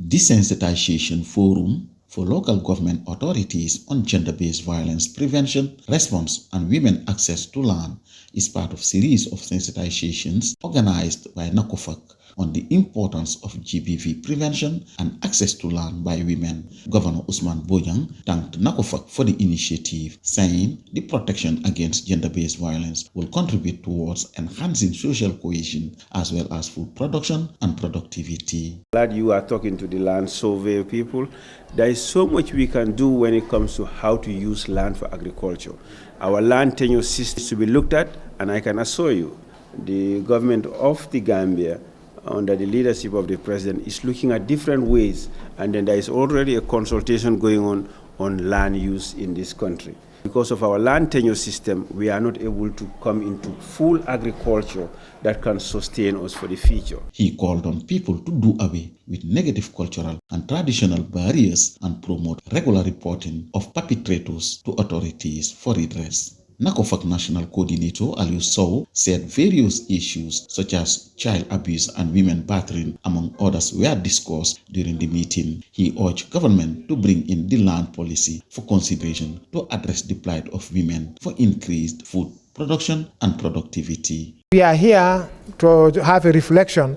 Desensitization Forum for local government authorities on gender-based violence prevention, response, and women access to land is part of a series of sensitizations organized by NACOFAG on the importance of GBV prevention and access to land by women. Governor Yusupha Bojang thanked NACOFAG for the initiative, saying the protection against gender-based violence will contribute towards enhancing social cohesion as well as food production and productivity. Glad you are talking to the land survey people. There is so much we can do when it comes to how to use land for agriculture. Our land tenure system is to be looked at, and I can assure you, the government of the Gambia, under the leadership of the president, is looking at different ways, and then there is already a consultation going on land use in this country. Because of our land tenure system, we are not able to come into full agriculture that can sustain us for the future. He called on people to do away with negative cultural and traditional barriers and promote regular reporting of perpetrators to authorities for redress. NACOFAG National Coordinator Aliu Sow said various issues such as child abuse and women battering, among others, were discussed during the meeting. He urged government to bring in the land policy for consideration to address the plight of women for increased food production and productivity. We are here to have a reflection,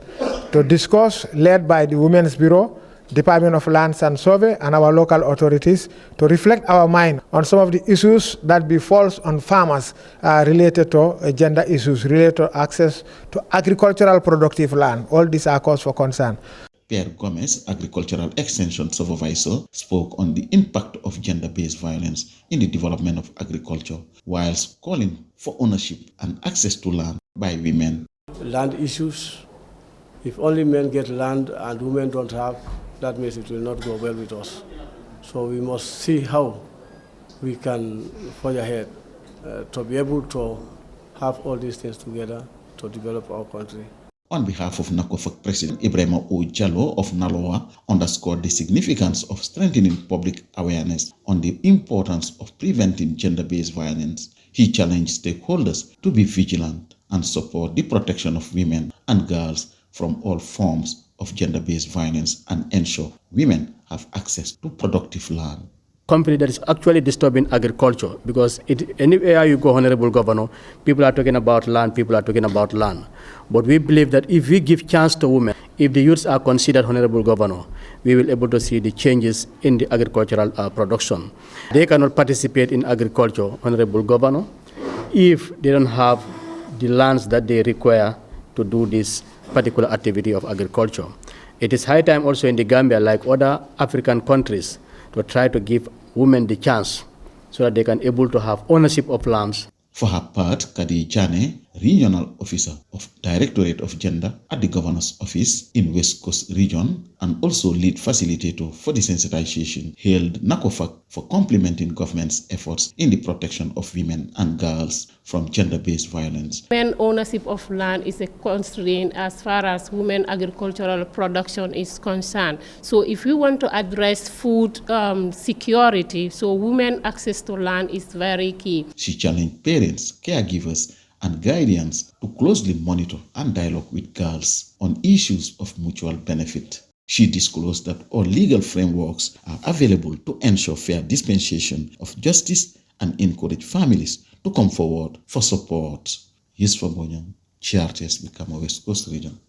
to discuss, led by the Women's Bureau, Department of Lands and Survey, and our local authorities, to reflect our mind on some of the issues that befalls on farmers related to gender issues, related to access to agricultural productive land. All these are cause for concern. Pierre Gomez, Agricultural Extension Supervisor, spoke on the impact of gender-based violence in the development of agriculture, whilst calling for ownership and access to land by women. Land issues, if only men get land and women don't have, that means it will not go well with us. So we must see how we can forge ahead to be able to have all these things together to develop our country. On behalf of NACOFAG President Ibrahim O. Jallo of Naloa underscored the significance of strengthening public awareness on the importance of preventing gender-based violence. He challenged stakeholders to be vigilant and support the protection of women and girls from all forms of gender-based violence and ensure women have access to productive land. Company that is actually disturbing agriculture, because anywhere you go, Honorable Governor, people are talking about land, But we believe that if we give chance to women, if the youths are considered, Honorable Governor, we will be able to see the changes in the agricultural production. They cannot participate in agriculture, Honorable Governor, if they don't have the lands that they require to do this particular activity of agriculture. It is high time also in the Gambia, like other African countries, to try to give women the chance so that they can able to have ownership of lands. For her part, Kadi Jane, Regional Officer of Directorate of Gender at the Governor's Office in West Coast Region and also lead facilitator for the sensitization, hailed NACOFAG for complementing government's efforts in the protection of women and girls from gender-based violence. Women ownership of land is a constraint as far as women agricultural production is concerned. So if we want to address food security, so women access to land is very key. She challenged parents, caregivers, and guardians to closely monitor and dialogue with girls on issues of mutual benefit. She disclosed that all legal frameworks are available to ensure fair dispensation of justice and encourage families to come forward for support. Yusupha Bojang, GRTS West Coast Region.